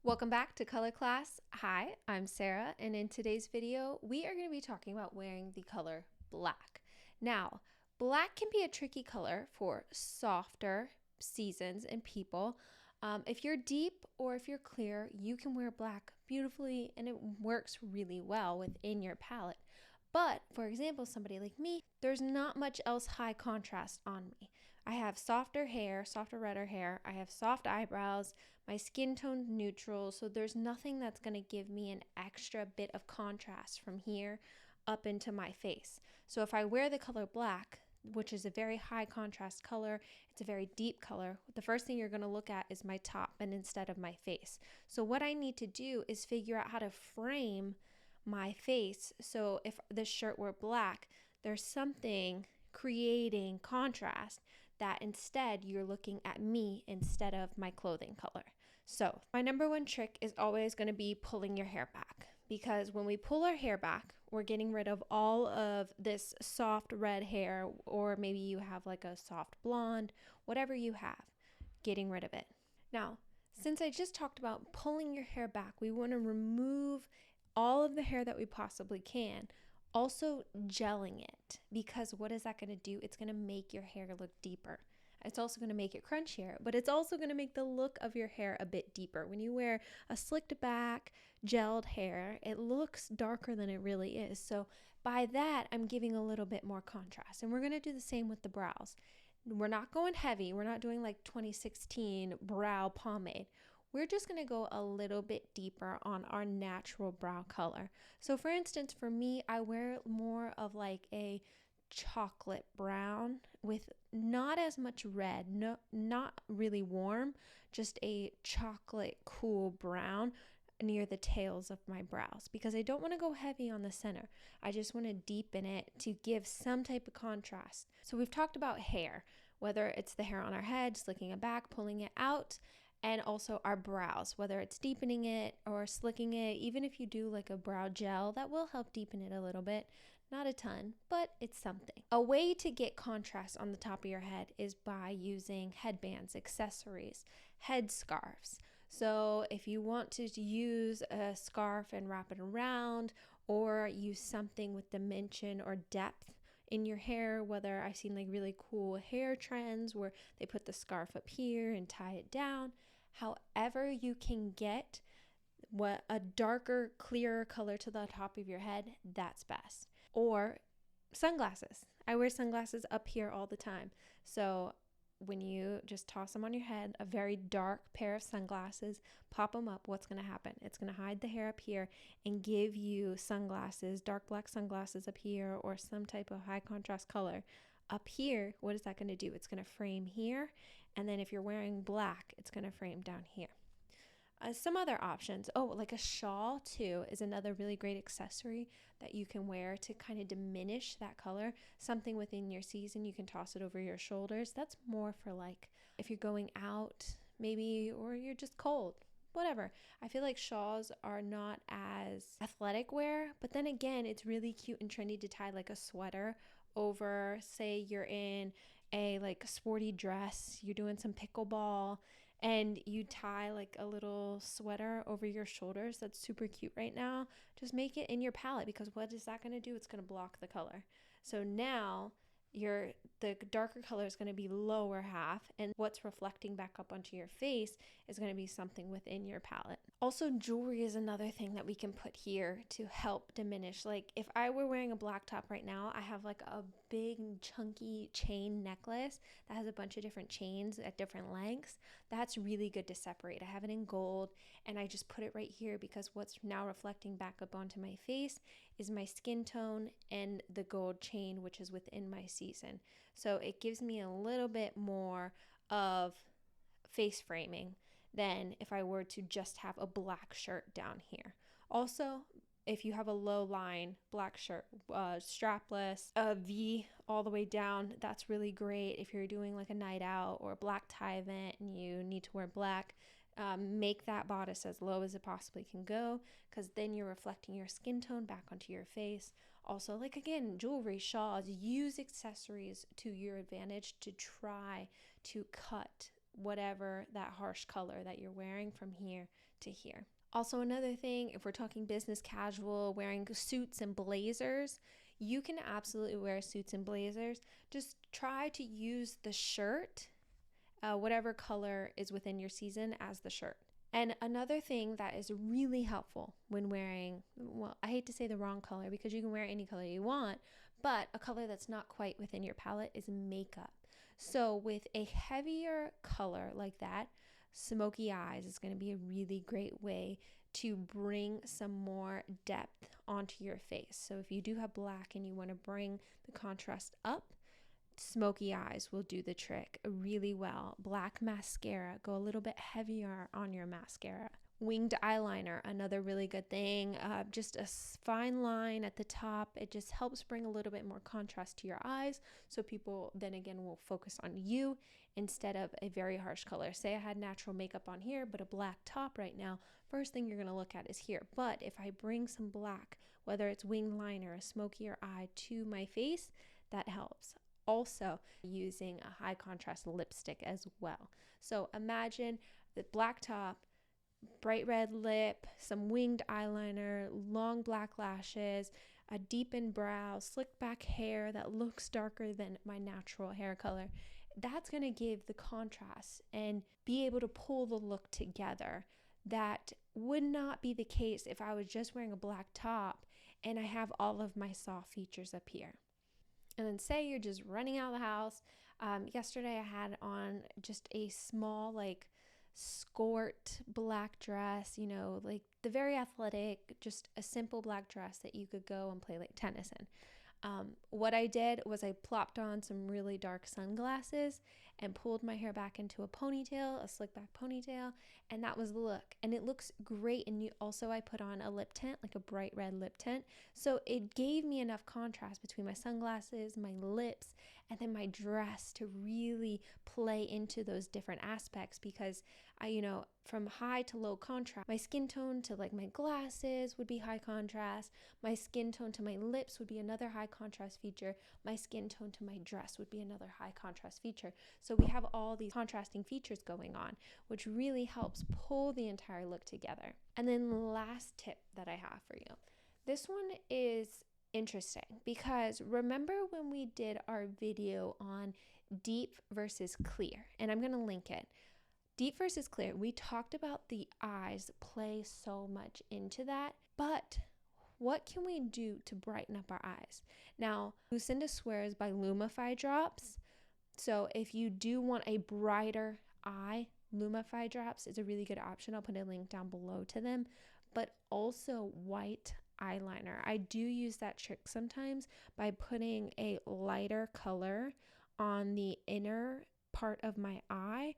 Welcome back to Color Class. Hi, I'm Sarah, and in today's video, we are going to be talking about wearing the color black. Now, black can be a tricky color for softer seasons and people. If you're deep or if you're clear, you can wear black beautifully and it works really well within your palette. But for example, somebody like me, there's not much else high contrast on me. I have softer hair, softer redder hair. I have soft eyebrows, my skin tone neutral. So there's nothing that's going to give me an extra bit of contrast from here up into my face. So if I wear the color black, which is a very high contrast color, it's a very deep color, the first thing you're going to look at is my top and instead of my face. So what I need to do is figure out how to frame my face. So if this shirt were black, there's something creating contrast that instead you're looking at me instead of my clothing color. So my number one trick is always going to be pulling your hair back, because when we pull our hair back, we're getting rid of all of this soft red hair, or maybe you have like a soft blonde, whatever you have, getting rid of it. Now, since I just talked about pulling your hair back, we want to remove all of the hair that we possibly can. Also gelling it, because what is that going to do? It's going to make your hair look deeper. It's also going to make it crunchier, but it's also going to make the look of your hair a bit deeper. When you wear a slicked back, gelled hair, it looks darker than it really is. So by that, I'm giving a little bit more contrast. And we're going to do the same with the brows. We're not going heavy. We're not doing like 2016 brow pomade. We're just going to go a little bit deeper on our natural brow color. So for instance, for me, I wear more of like a chocolate brown with not as much red, not really warm, just a chocolate cool brown near the tails of my brows, because I don't want to go heavy on the center. I just want to deepen it to give some type of contrast. So we've talked about hair, whether it's the hair on our head, slicking it back, pulling it out, and also our brows, whether it's deepening it or slicking it. Even if you do like a brow gel, that will help deepen it a little bit. Not a ton, but it's something. A way to get contrast on the top of your head is by using headbands, accessories, head scarves. So if you want to use a scarf and wrap it around, or use something with dimension or depth in your hair, whether I've seen like really cool hair trends where they put the scarf up here and tie it down. However you can get what a darker, clearer color to the top of your head, that's best. Or sunglasses. I wear sunglasses up here all the time. So when you just toss them on your head, a very dark pair of sunglasses, pop them up, what's going to happen? It's going to hide the hair up here and give you sunglasses, dark black sunglasses up here, or some type of high contrast color. Up here, what is that going to do? It's going to frame here. And then if you're wearing black, it's going to frame down here. Some other options. Oh, like a shawl too is another really great accessory that you can wear to kind of diminish that color. Something within your season, you can toss it over your shoulders. That's more for like if you're going out maybe, or you're just cold, whatever. I feel like shawls are not as athletic wear, but then again, it's really cute and trendy to tie like a sweater over. Say you're in a like sporty dress, you're doing some pickleball, and you tie like a little sweater over your shoulders. That's super cute right now. Just make it in your palette, because what is that going to do? It's going to block the color. So now the darker color is going to be lower half, and what's reflecting back up onto your face is going to be something within your palette. Also, jewelry is another thing that we can put here to help diminish. Like if I were wearing a black top right now, I have like a big chunky chain necklace that has a bunch of different chains at different lengths. That's really good to separate. I have it in gold, and I just put it right here because what's now reflecting back up onto my face is my skin tone and the gold chain, which is within my season. So it gives me a little bit more of face framing than if I were to just have a black shirt down here. Also, if you have a low line black shirt, strapless, a V all the way down, that's really great. If you're doing like a night out or a black tie event and you need to wear black, make that bodice as low as it possibly can go, because then you're reflecting your skin tone back onto your face. Also, like again, jewelry, shawls, use accessories to your advantage to try to cut whatever that harsh color that you're wearing from here to here. Also, another thing, if we're talking business casual, wearing suits and blazers, you can absolutely wear suits and blazers. Just try to use the shirt, whatever color is within your season, as the shirt. And another thing that is really helpful when wearing, well, I hate to say the wrong color because you can wear any color you want, but a color that's not quite within your palette is makeup. So with a heavier color like that, smoky eyes is going to be a really great way to bring some more depth onto your face. So if you do have black and you want to bring the contrast up, smoky eyes will do the trick really well. Black mascara, go a little bit heavier on your mascara. Winged eyeliner, another really good thing. Just a fine line at the top. It just helps bring a little bit more contrast to your eyes, so people then again will focus on you instead of a very harsh color. Say I had natural makeup on here but a black top right now, first thing you're going to look at is here. But if I bring some black, whether it's winged liner, a smokier eye, to my face, that helps. Also using a high contrast lipstick as well. So imagine the black top, bright red lip, some winged eyeliner, long black lashes, a deepened brow, slicked back hair that looks darker than my natural hair color. That's going to give the contrast and be able to pull the look together. That would not be the case if I was just wearing a black top and I have all of my soft features up here. And then say you're just running out of the house. Yesterday I had on just a small skirt black dress, like the very athletic, just a simple black dress that you could go and play like tennis in. What I did was I plopped on some really dark sunglasses and pulled my hair back into a ponytail, a slick back ponytail, and that was the look. And it looks great. And I put on a lip tint, like a bright red lip tint. So it gave me enough contrast between my sunglasses, my lips, and then my dress to really play into those different aspects, because from high to low contrast, my skin tone to like my glasses would be high contrast. My skin tone to my lips would be another high contrast feature. My skin tone to my dress would be another high contrast feature. So we have all these contrasting features going on, which really helps pull the entire look together. And then the last tip that I have for you. This one is interesting because remember when we did our video on deep versus clear, and I'm going to link it. Deep versus clear, we talked about the eyes play so much into that, but what can we do to brighten up our eyes? Now, Lucinda swears by Lumify drops. So if you do want a brighter eye, Lumify drops is a really good option. I'll put a link down below to them. But also white eyeliner. I do use that trick sometimes by putting a lighter color on the inner part of my eye,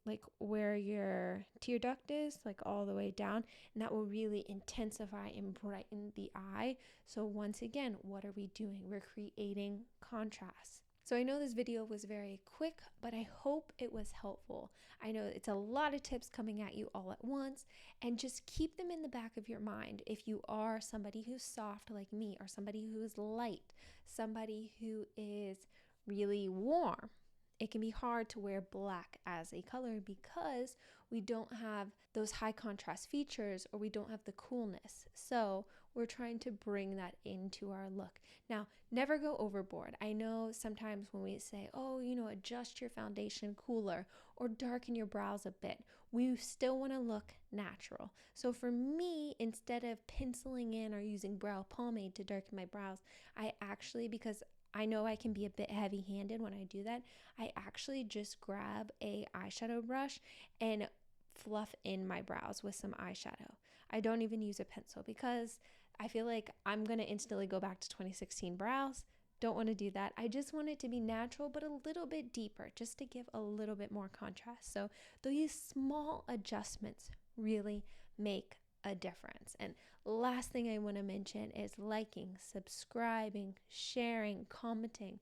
like where your tear duct is, like all the way down, and that will really intensify and brighten the eye. So once again, what are we doing? We're creating contrast. So I know this video was very quick, but I hope it was helpful. I know it's a lot of tips coming at you all at once, and just keep them in the back of your mind. If you are somebody who's soft like me, or somebody who is light, somebody who is really warm, it can be hard to wear black as a color because we don't have those high contrast features, or we don't have the coolness. So we're trying to bring that into our look. Now, never go overboard. I know sometimes when we say, adjust your foundation cooler or darken your brows a bit, we still want to look natural. So for me, instead of penciling in or using brow pomade to darken my brows, I actually, because I know I can be a bit heavy-handed when I do that, I actually just grab a eyeshadow brush and fluff in my brows with some eyeshadow. I don't even use a pencil because I feel like I'm going to instantly go back to 2016 brows. Don't want to do that. I just want it to be natural, but a little bit deeper, just to give a little bit more contrast. So these small adjustments really make a difference. And last thing I want to mention is liking, subscribing, sharing, commenting.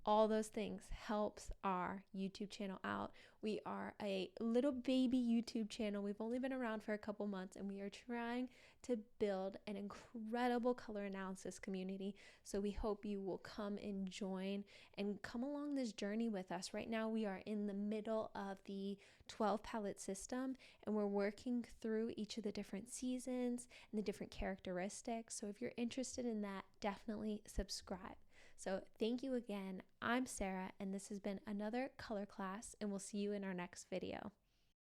all those things helps our YouTube channel out. We are a little baby YouTube channel. We've only been around for a couple months, and we are trying to build an incredible color analysis community. So we hope you will come and join and come along this journey with us. Right now we are in the middle of the 12 palette system, and we're working through each of the different seasons and the different characteristics. So if you're interested in that, definitely subscribe. So thank you again. I'm Sarah, and this has been another color class, and we'll see you in our next video.